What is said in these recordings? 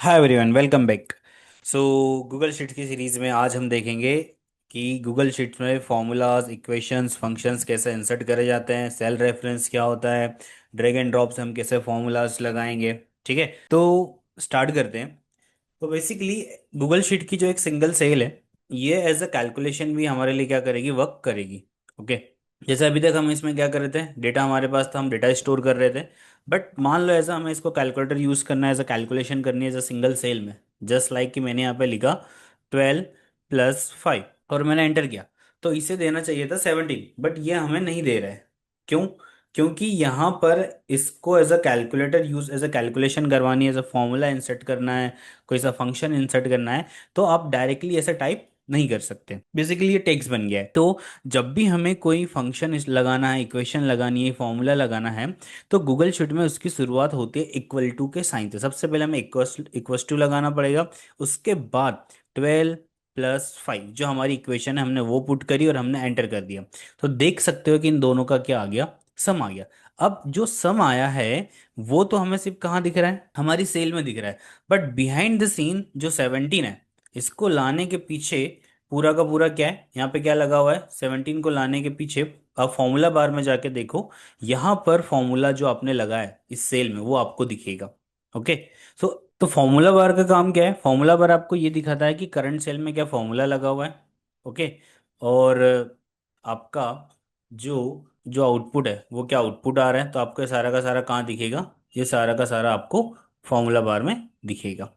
Hi everyone, welcome back. सो Google sheet की series में आज हम देखेंगे कि गूगल शीट में फॉर्मूलाज, इक्वेशंस, फंक्शंस कैसे इंसर्ट करे जाते हैं, सेल रेफरेंस क्या होता है, ड्रैग एंड ड्रॉप से हम कैसे फॉर्मूलाज लगाएंगे। ठीक है, तो स्टार्ट करते हैं। तो बेसिकली गूगल शीट की जो एक सिंगल सेल है, ये एज अ कैलकुलेशन भी हमारे लिए क्या करेगी, वर्क करेगी। ओके, जैसे अभी तक हम इसमें क्या कर रहे थे, डेटा हमारे पास था, हम डेटा स्टोर कर रहे थे। बट मान लो ऐसा हमें इसको कैलकुलेटर यूज करना है, एज अ कैलकुलेशन करनी है एज अ सिंगल सेल में। जस्ट लाइक कि मैंने यहाँ पे लिखा 12 + 5 और मैंने एंटर किया। तो इसे देना चाहिए था 17, बट ये हमें नहीं दे रहा है। क्यों? क्योंकि यहाँ पर इसको as a calculator use, as a calculation करवानी है, एज अ फॉर्मूला इंसर्ट करना है, कोई सा फंक्शन इंसर्ट करना है, तो आप डायरेक्टली ऐसा टाइप नहीं कर सकते। बेसिकली ये टेक्स्ट बन गया है। तो जब भी हमें कोई फंक्शन लगाना है, इक्वेशन लगानी है, फॉर्मूला लगाना है, तो गूगल शीट में उसकी शुरुआत होती है इक्वल टू के साइन से। सबसे पहले हमें इक्वस टू लगाना पड़ेगा। उसके बाद 12 + 5 जो हमारी इक्वेशन है, हमने वो पुट करी और हमने एंटर कर दिया। तो देख सकते हो कि इन दोनों का क्या आ गया, सम आ गया। अब जो सम आया है वो तो हमें सिर्फ कहाँ दिख रहा है, हमारी सेल में दिख रहा है। बट बिहाइंड द सीन जो 17 है, इसको लाने के पीछे पूरा का पूरा क्या है, यहाँ पे क्या लगा हुआ है, 17 को लाने के पीछे आप फॉर्मूला बार में जाके देखो, यहाँ पर फॉर्मूला जो आपने लगाया है इस सेल में वो आपको दिखेगा। ओके, सो तो फॉर्मूला बार का काम क्या है, फॉर्मूला बार आपको ये दिखाता है कि करंट सेल में क्या फॉर्मूला लगा हुआ है। ओके, और आपका जो जो आउटपुट है वो क्या आउटपुट आ रहा है, तो आपको ये सारा का सारा कहाँ दिखेगा, ये सारा का सारा आपको फॉर्मूला बार में दिखेगा।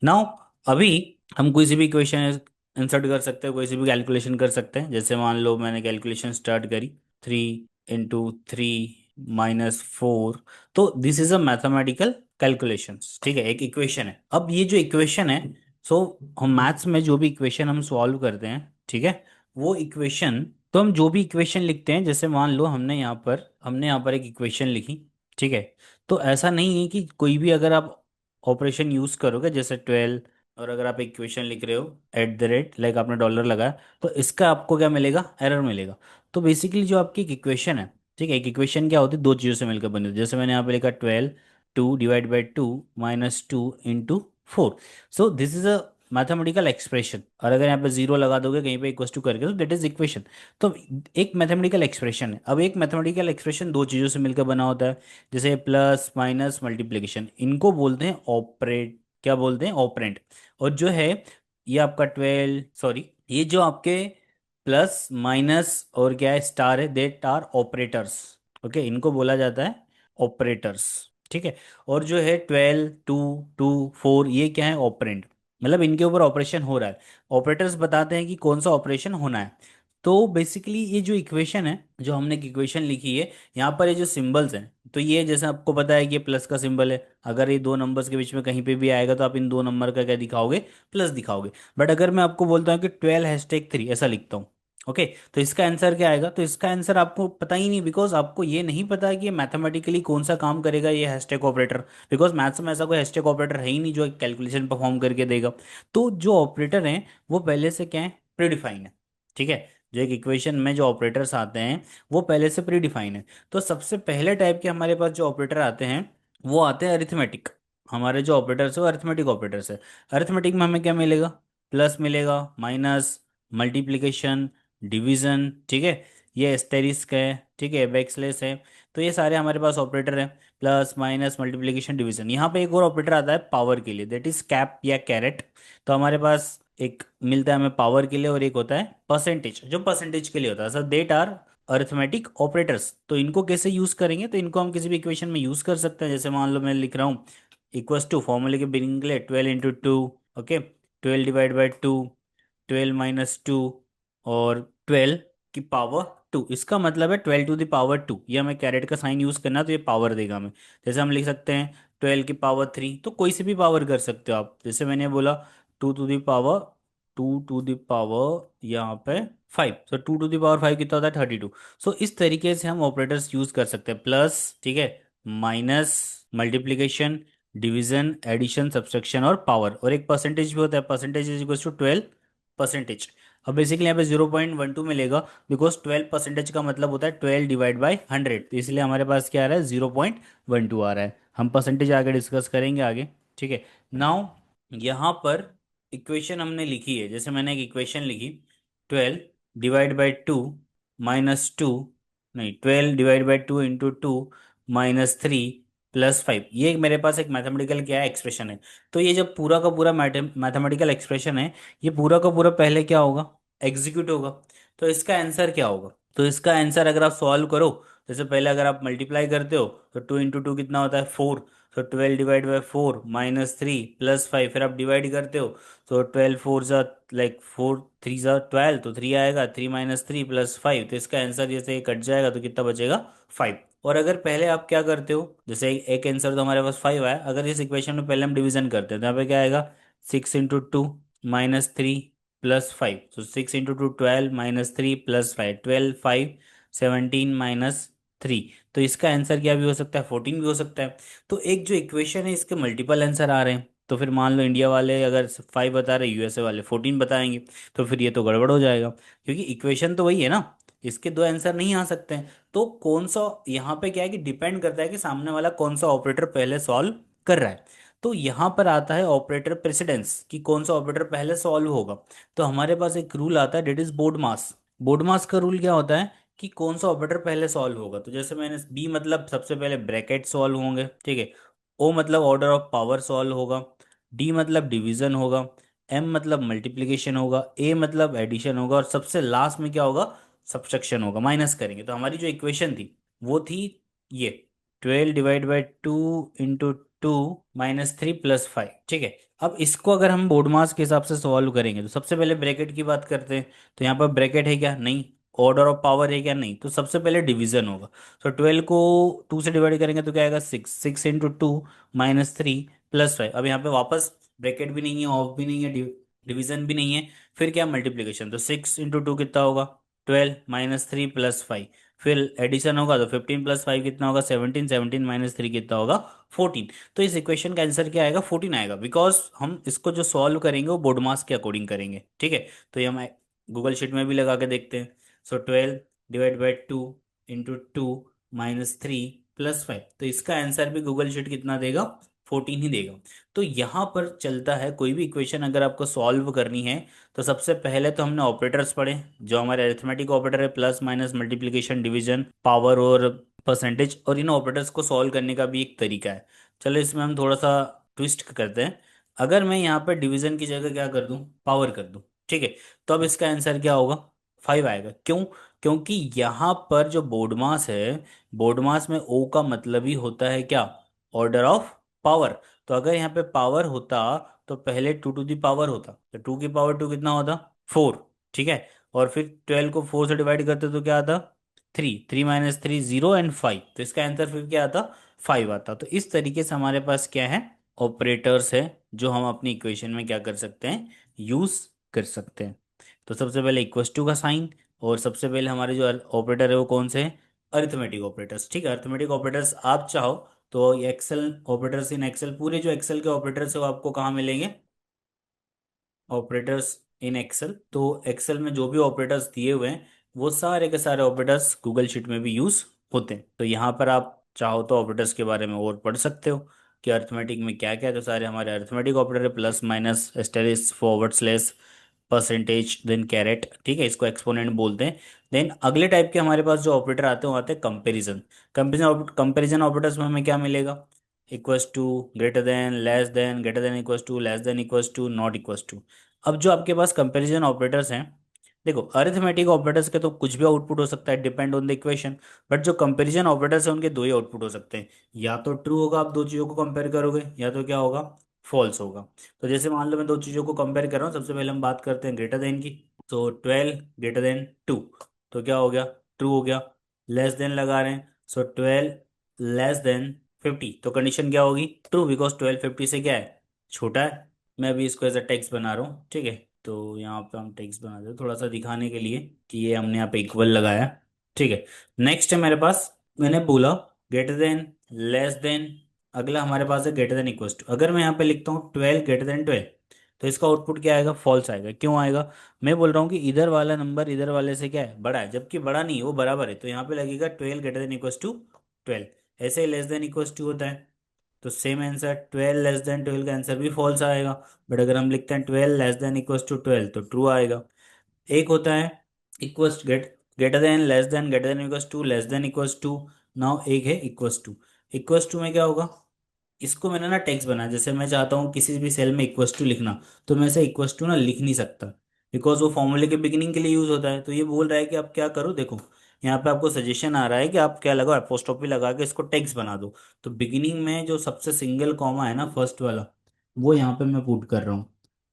नाउ अभी हम कोई सी भी इक्वेशन इंसर्ट कर सकते हैं, कोई सी भी कैलकुलेशन कर सकते हैं। जैसे मान लो मैंने कैलकुलेशन स्टार्ट करी, 3 × 3 - 4। तो this is a mathematical calculation. ठीक है, एक इक्वेशन है। अब ये जो इक्वेशन है, सो हम मैथ्स में जो भी इक्वेशन हम सॉल्व करते हैं, ठीक है, वो इक्वेशन, तो हम जो भी इक्वेशन लिखते हैं, जैसे मान लो हमने यहाँ पर एक इक्वेशन लिखी। ठीक है, तो ऐसा नहीं है कि कोई भी, अगर आप ऑपरेशन यूज करोगे जैसे 12, और अगर आप इक्वेशन लिख रहे हो @ लाइक आपने डॉलर लगाया, तो इसका आपको क्या मिलेगा, एरर मिलेगा। तो बेसिकली जो आपकी एक इक्वेशन है, ठीक है, एक इक्वेशन क्या होती है, दो चीज़ों से मिलकर बनी होती है। जैसे मैंने यहाँ पे लिखा 12 2 / 2 -2 × 4। So this is a mathematical expression. और अगर यहाँ पे जीरो लगा दोगे कहीं पे इक्वल टू करके, तो दैट इज इक्वेशन। तो एक मैथमेटिकल एक्सप्रेशन है। अब एक मैथमेटिकल एक्सप्रेशन दो चीज़ों से मिलकर बना होता है, जैसे प्लस माइनस मल्टीप्लिकेशन, इनको बोलते हैं ऑपरेट, क्या बोलते हैं, ऑपरेंड। और जो है ये आपका 12, सॉरी, ये जो आपके प्लस माइनस और क्या है, स्टार है, देट आर ऑपरेटर्स। ओके, इनको बोला जाता है ऑपरेटर्स। ठीक है, और जो है 12 2 2 4, ये क्या है, ऑपरेंड, मतलब इनके ऊपर ऑपरेशन हो रहा है। ऑपरेटर्स बताते हैं कि कौन सा ऑपरेशन होना है। तो बेसिकली ये जो इक्वेशन है, जो हमने एक इक्वेशन लिखी है, यहाँ पर ये जो सिंबल्स हैं, तो ये जैसे आपको पता है कि ये प्लस का सिंबल है। अगर ये दो नंबर्स के बीच में कहीं पे भी आएगा तो आप इन दो नंबर का क्या दिखाओगे, प्लस दिखाओगे। बट अगर मैं आपको बोलता हूँ कि 12 #3 ऐसा लिखता हूँ, ओके, तो इसका आंसर क्या आएगा, तो इसका आंसर आपको पता ही नहीं, बिकॉज आपको ये नहीं पता है कि ये मैथमेटिकली कौन सा काम करेगा ये हैशटैग ऑपरेटर। बिकॉज मैथ्स में ऐसा कोई हैशटैग ऑपरेटर है ही नहीं जो कैलकुलेशन परफॉर्म करके देगा। तो जो ऑपरेटर हैं वो पहले से क्या है, प्रीडिफाइन है। ठीक है, जो एक इक्वेशन में जो ऑपरेटर्स आते हैं वो पहले से प्रीडिफाइन है। तो सबसे पहले टाइप के हमारे पास जो ऑपरेटर आते हैं वो आते हैं अरिथमेटिक। हमारे जो ऑपरेटर्स है वो अरिथमेटिक ऑपरेटर्स है। अरिथमेटिक में हमें क्या मिलेगा, प्लस मिलेगा, माइनस, मल्टीप्लिकेशन, डिवीजन। ठीक है, ये एस्टेरिस्क है, ठीक है, बैकस्लैश है। तो ये सारे हमारे पास ऑपरेटर हैं, प्लस माइनस मल्टीप्लिकेशन डिवीजन। यहाँ पे एक और ऑपरेटर आता है पावर के लिए, दैट इज कैप या कैरेट। तो हमारे पास एक मिलता है हमें पावर के लिए, और एक होता है परसेंटेज, जो परसेंटेज के लिए होता है। Sir that are arithmetic operators. तो इनको कैसे यूज करेंगे, तो इनको हम किसी भी इक्वेशन में यूज कर सकते हैं। जैसे मान लो मैं लिख रहा हूँ इक्वल्स टू, फॉर्मूले के बिगिनिंग के लिए 12 × 2, ओके, 12 ÷ 2, 12 - 2, और 12 की पावर 2। इसका मतलब है 12 to the power 2। ये हमें कैरेट का साइन यूज करना है, तो ये पावर देगा हमें। जैसे हम लिख सकते हैं 12 की पावर 3, तो कोई सी भी पावर कर सकते हो आप। जैसे मैंने बोला 2 to the power यहाँ पे 5, तो 2 to the power 5 कितना होता है, 32। सो इस तरीके से हम ऑपरेटर्स यूज कर सकते हैं, प्लस, ठीक है, minus, multiplication, division, addition, subtraction और पावर, और एक परसेंटेज भी होता है, परसेंटेज इज इक्वल टू 12%। अब बेसिकली यहाँ पे 0.12 मिलेगा, बिकॉज 12% का मतलब होता है 12 ÷ 100। तो इसलिए हमारे पास क्या आ रहा है, 0.12 आ रहा है। हम परसेंटेज आगे डिस्कस करेंगे आगे। ठीक है, नाउ यहाँ पर इक्वेशन हमने लिखी है, जैसे मैंने एक इक्वेशन लिखी, 12 डिवाइड बाई 2 -2, नहीं 12 डिवाइड बाई 2 × 2 -3 +5, ये मेरे पास एक मैथमेटिकल क्या है, एक्सप्रेशन है। तो ये जब पूरा का पूरा मैथमेटिकल एक्सप्रेशन है, ये पूरा का पूरा पहले क्या होगा, एग्जीक्यूट होगा। तो इसका आंसर क्या होगा, तो इसका आंसर अगर आप सॉल्व करो, जैसे पहले अगर आप मल्टीप्लाई करते हो तो 2 × 2 कितना होता है, 4। तो 12 डिवाइड बाई 4 -3 +5, फिर आप डिवाइड करते हो तो 12 4 लाइक 4 3 12, तो 3 आएगा, 3 - 3 +5, तो इसका आंसर जैसे ये कट जाएगा तो कितना बचेगा, 5। और अगर पहले आप क्या करते हो, जैसे एक आंसर तो हमारे पास 5 आया, अगर इस इक्वेशन में पहले हम डिवीजन करते हैं तो यहाँ पे क्या आएगा, 6 × 2 -3 +5, तो 6 × 2 12 -3 +5, 12 5 17 -3, तो इसका आंसर क्या भी हो सकता है, 14 भी हो सकता है। तो एक जो इक्वेशन है इसके मल्टीपल आंसर आ रहे हैं, तो फिर मान लो इंडिया वाले अगर 5 बता रहे, यूएसए वाले 14 बताएंगे, तो फिर ये तो गड़बड़ हो जाएगा, क्योंकि इक्वेशन तो वही है ना, इसके दो आंसर नहीं आ सकते हैं। तो कौन सा, यहाँ पे क्या है कि डिपेंड करता है कि सामने वाला कौन सा ऑपरेटर पहले सॉल्व कर रहा है। तो यहाँ पर आता है ऑपरेटर प्रेसिडेंस, कि कौन सा ऑपरेटर पहले सॉल्व होगा। तो हमारे पास एक रूल आता है, that is board mass. Board mass का रूल क्या होता है कि कौन सा ऑपरेटर पहले सॉल्व होगा। तो जैसे मैंने बी मतलब सबसे पहले ब्रैकेट सॉल्व होंगे, ठीक है। ओ मतलब ऑर्डर ऑफ पावर सॉल्व होगा। डी मतलब डिवीजन होगा। एम मतलब मल्टीप्लिकेशन होगा। ए मतलब एडिशन होगा, और सबसे लास्ट में क्या होगा, सब्ट्रैक्शन होगा, माइनस करेंगे। तो हमारी जो इक्वेशन थी वो थी ये, 12 डिवाइड बाई 2 × 2 -3 +5, ठीक है। अब इसको अगर हम बोर्ड मास के हिसाब से सॉल्व करेंगे, तो सबसे पहले ब्रैकेट की बात करते हैं। तो यहाँ पर ब्रैकेट है क्या, नहीं। ऑर्डर ऑफ पावर है क्या, नहीं। तो सबसे पहले डिवीजन होगा। तो 12 को 2 से डिवाइड करेंगे तो क्या आएगा, 6। 6 × 2 -3 +5। अब यहाँ पे वापस ब्रैकेट भी नहीं है, ऑफ भी नहीं है, डिवीजन भी नहीं है, फिर क्या, मल्टीप्लीकेशन। तो 6 × 2 कितना होगा, 12 -3 +5। फिर एडिशन होगा तो 15 + 5 कितना होगा, 17। 17 -3 कितना होगा, 14। तो इस इक्वेशन का आंसर क्या आएगा, 14 आएगा, बिकॉज हम इसको जो सॉल्व करेंगे वो बोर्ड मास के अकॉर्डिंग करेंगे, ठीक है। तो ये हम गूगल शीट में भी लगा के देखते हैं। सो 12 डिवाइड बाई 2 × 2 -3 +5, तो इसका आंसर भी गूगल शीट कितना देगा, 14 ही देगा। तो यहाँ पर चलता है, कोई भी इक्वेशन अगर आपको सॉल्व करनी है, तो सबसे पहले तो हमने ऑपरेटर्स पढ़े, जो हमारे अरिथमेटिक ऑपरेटर है, plus minus multiplication division power और परसेंटेज, और इन ऑपरेटर्स को सॉल्व करने का भी एक तरीका है। चलो इसमें हम थोड़ा सा ट्विस्ट करते हैं। अगर मैं यहाँ पर डिवीजन की जगह क्या कर दूं, पावर कर दूं, ठीक है, तो अब इसका आंसर क्या होगा, 5 आएगा। क्यों, क्योंकि यहाँ पर जो बोर्ड मास है, बोर्ड मास में ओ का मतलब ही होता है क्या, ऑर्डर ऑफ पावर। तो अगर यहाँ पे पावर होता तो पहले 2 टू दी पावर होता, तो 2 की पावर 2 कितना होता, 4, ठीक है। और फिर 12 को 4 से डिवाइड करते तो क्या आता, 3। 3 - 3 0 एंड 5, तो इसका आंसर फिर क्या आता, 5 आता। तो इस तरीके से हमारे पास क्या है, ऑपरेटर्स है, जो हम अपनी इक्वेशन में क्या कर सकते हैं, यूज कर सकते हैं। तो सबसे पहले इक्वस टू का साइन, और सबसे पहले हमारे जो ऑपरेटर है वो कौन से हैं, अरिथमेटिक ऑपरेटर्स, ठीक है। अरिथमेटिक ऑपरेटर्स आप चाहो तो ये एक्सेल ऑपरेटर्स इन एक्सेल, पूरे जो एक्सेल के ऑपरेटर्स है वो आपको कहाँ मिलेंगे, ऑपरेटर्स इन एक्सेल। तो एक्सेल में जो भी ऑपरेटर्स दिए हुए हैं वो सारे के सारे ऑपरेटर्स गूगल शीट में भी यूज होते हैं। तो यहाँ पर आप चाहो तो ऑपरेटर्स के बारे में और पढ़ सकते हो कि अर्थमेटिक में क्या क्या है। तो सारे हमारे arithmetic operator, plus minus asterisk forward slash percentage then caret, ठीक है, इसको एक्सपोनेंट बोलते हैं। देन अगले टाइप के हमारे पास जो ऑपरेटर आते हैं वो आते हैं कंपेरिजन। कंपेरिजन ऑपरेटर्स में हमें क्या मिलेगा, equals to, greater than equals to, less than equals to, not equals to. अब जो आपके पास कंपैरिजन ऑपरेटर्स हैं, देखो अरिथमेटिक ऑपरेटर्स के तो कुछ भी आउटपुट हो सकता है, depend on the equation. But जो कंपैरिजन ऑपरेटर्स हैं उनके दो ही आउटपुट हो सकते हैं, या तो ट्रू होगा, आप दो चीज़ों को कंपेयर करोगे, या तो क्या होगा, फॉल्स होगा। तो जैसे मान लो मैं दो चीज़ों को कंपेयर कर रहा हूँ, सबसे पहले हम बात करते हैं ग्रेटर देन की। तो 12 > 2, तो क्या हो गया, ट्रू हो गया। लेस देन लगा रहे हैं, सो 12 < <50, तो कंडीशन क्या होगी, ट्रू, बिकॉज 12 < 50 से क्या है, छोटा है। मैं अभी इसको एज अ टेक्स्ट बना रहा हूँ, ठीक है। तो यहाँ पे हम टेक्स्ट बना दें थोड़ा सा दिखाने के लिए कि ये हमने यहाँ पे इक्वल लगाया, ठीक है। नेक्स्ट है मेरे पास, मैंने बोला ग्रेटर देन, लेस देन, अगला हमारे पास है ग्रेटर देन इक्वल टू। अगर मैं यहाँ पे लिखता हूँ 12 < 12, तो इसका आउटपुट क्या आएगा, फॉल्स आएगा। क्यों आएगा, मैं बोल रहा हूँ कि इधर वाला नंबर इधर वाले से क्या है, बड़ा है, जबकि बड़ा नहीं है, वो बराबर है। तो यहाँ पे लगेगा 12 < 12, ऐसे ही लेस देन इक्वल टू होता है, तो सेम आंसर 12 <12 का आंसर भी फॉल्स आएगा। बट अगर हम लिखते हैं 12 <= 12 तो ट्रू आएगा। एक होता है equals greater than less than equals to. Now एक है इक्वस टू में क्या होगा, इसको मैंने ना टेक्स्ट बना, जैसे मैं चाहता हूँ किसी भी सेल में इक्वस टू लिखना, तो मैं इसे इक्वस टू ना लिख नहीं सकता, बिकॉज वो फॉर्मूले के बिगिनिंग के लिए यूज होता है। तो ये बोल रहा है कि आप क्या करो, देखो यहाँ पे आपको सजेशन आ रहा है कि आप क्या लगाओ, अपोस्ट्रोफी लगा के इसको टेक्स्ट बना दो। तो बिगिनिंग में जो सबसे सिंगल कॉमा है ना, फर्स्ट वाला, वो यहाँ पे मैं पुट कर रहा हूँ,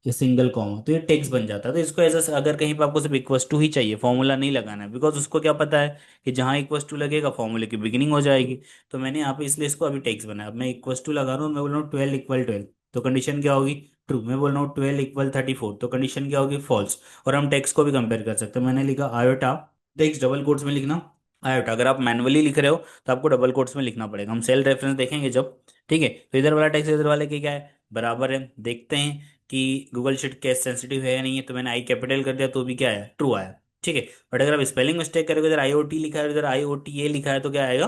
ये सिंगल कॉमा, तो ये टेक्स्ट बन जाता है। तो इसको ऐसा, अगर कहीं पे आपको सिर्फ इक्वस टू ही चाहिए, फॉर्मूला नहीं लगाना है, बिकॉज उसको क्या पता है कि जहाँ इक्वस टू लगेगा फॉर्मूले की बिगिनिंग हो जाएगी। तो मैंने यहाँ पे इसलिए इसको अभी टेक्स्ट बनाया। अब मैं इक्वस टू लगा रहा हूँ, मैं बोल रहा हूँ 12 = 12, तो कंडीशन क्या होगी, ट्रू। मैं बोल रहा हूँ 12 = 34, तो कंडीशन क्या होगी, फॉल्स। और हम टेक्स्ट को भी कंपेयर कर सकते हैं। मैंने लिखा आयोटा, टेक्स्ट डबल कोट्स में लिखना आयोटा। अगर आप मैनुअली लिख रहे हो तो आपको डबल कोट्स में लिखना पड़ेगा, हम सेल रेफरेंस देखेंगे जब। ठीक है, तो इधर वाला टेक्स्ट इधर वाले की क्या है, बराबर है। देखते हैं कि गूगल शीट केस सेंसिटिव है या नहीं है। तो मैंने आई कैपिटल कर दिया तो भी क्या आया, ट्रू आया। ठीक है, बट अगर आप स्पेलिंग मिस्टेक करोगे, इधर IoT लिखा है इधर IoTA लिखा है, तो क्या आएगा,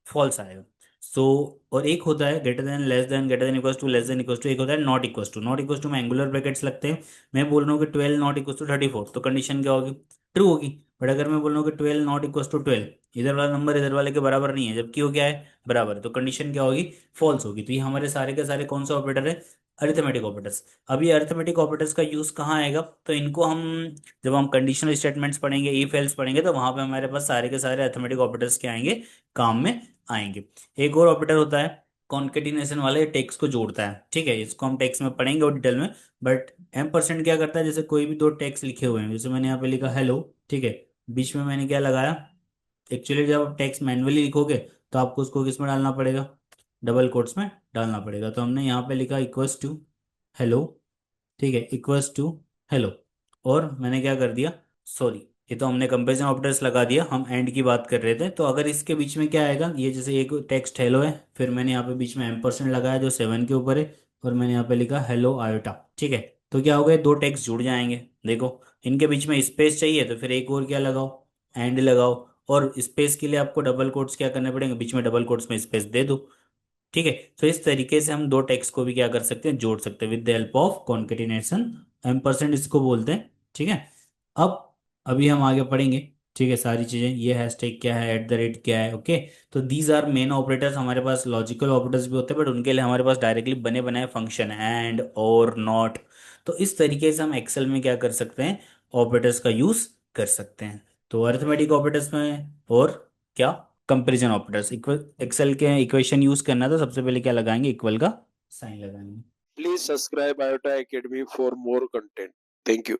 फॉल्स आएगा। सो और एक होता है greater than equal to less than, एक होता है नॉट इक्वल टू में एंगुलर ब्रैकेट्स लगते हैं। मैं बोल रहा हूँ कि 12 ≠ 34, तो कंडीशन क्या होगी, ट्रू होगी। बट अगर मैं बोल रहा हूँ कि 12 ≠ 12, इधर वाला नंबर इधर वाले के बराबर नहीं है, जबकि वो क्या है, बराबर है, तो कंडीशन क्या होगी, फॉल्स होगी। तो ये हमारे सारे के सारे कौन सा ऑपरेटर है, अरिथमेटिक ऑपरेटर्स। अब ये अरिथमेटिक ऑपरेटर्स का यूज कहाँ आएगा, तो इनको हम जब हम कंडीशनल स्टेटमेंट्स पढ़ेंगे, इफ एल्स पढ़ेंगे, तो वहां पे हमारे पास सारे के सारे अरिथमेटिक ऑपरेटर्स के आएंगे, काम में आएंगे। एक और ऑपरेटर होता है कॉन्केटिनेशन वाले, टेक्स्ट को जोड़ता है। ठीक है, इसको हम टेक्स्ट में पढ़ेंगे और डिटेल में। बट M% क्या करता है, जैसे कोई भी दो टेक्स्ट लिखे हुए हैं, जैसे मैंने यहाँ पे लिखा हेलो, ठीक है, बीच में मैंने क्या लगाया, एक्चुअली जब आप टेक्स्ट मैन्युअली लिखोगे तो आपको उसको किस में डालना पड़ेगा, डबल कोट्स में डालना पड़ेगा। तो हमने यहाँ पे लिखा इक्वस टू हेलो, ठीक है, इक्वस टू हेलो, और मैंने क्या कर दिया, सॉरी, ये तो हमने कंपेरिजन ऑपरेटर्स लगा दिया, हम एंड की बात कर रहे थे। तो अगर इसके बीच में क्या आएगा, ये जैसे एक टेक्स्ट हेलो है, फिर मैंने यहाँ पे बीच में M% लगाया जो 7 के ऊपर है, और मैंने यहाँ पे लिखा हेलो आयोटा। ठीक है, तो क्या हो गया, दो टेक्स्ट जुड़ जाएंगे। देखो, इनके बीच में स्पेस चाहिए तो फिर एक और क्या लगाओ, एंड लगाओ। और स्पेस के लिए आपको डबल कोट्स क्या करने पड़ेंगे, बीच में डबल कोट्स में स्पेस दे दो। ठीक है, तो इस तरीके से हम दो टेक्स्ट को भी क्या कर सकते हैं, जोड़ सकते हैं with the help of concatenation. M% इसको बोलते हैं। ठीक है, अब अभी हम आगे पढ़ेंगे। ठीक है, सारी चीजें, ये हैशटैग क्या है, @ क्या है, ओके। तो दीज आर मेन ऑपरेटर्स। हमारे पास लॉजिकल ऑपरेटर्स भी होते हैं, बट उनके लिए हमारे पास डायरेक्टली बने बनाए फंक्शन, एंड और नॉट। तो इस तरीके से हम एक्सेल में क्या कर सकते हैं, ऑपरेटर्स का यूज कर सकते हैं। तो अरिथमेटिक ऑपरेटर्स में और क्या, कंपैरिजन ऑपरेटर्स। इक्वल एक्सेल के इक्वेशन यूज करना है तो सबसे पहले क्या लगाएंगे, इक्वल का साइन लगाएंगे। Please subscribe IOTA Academy for more content. Thank you.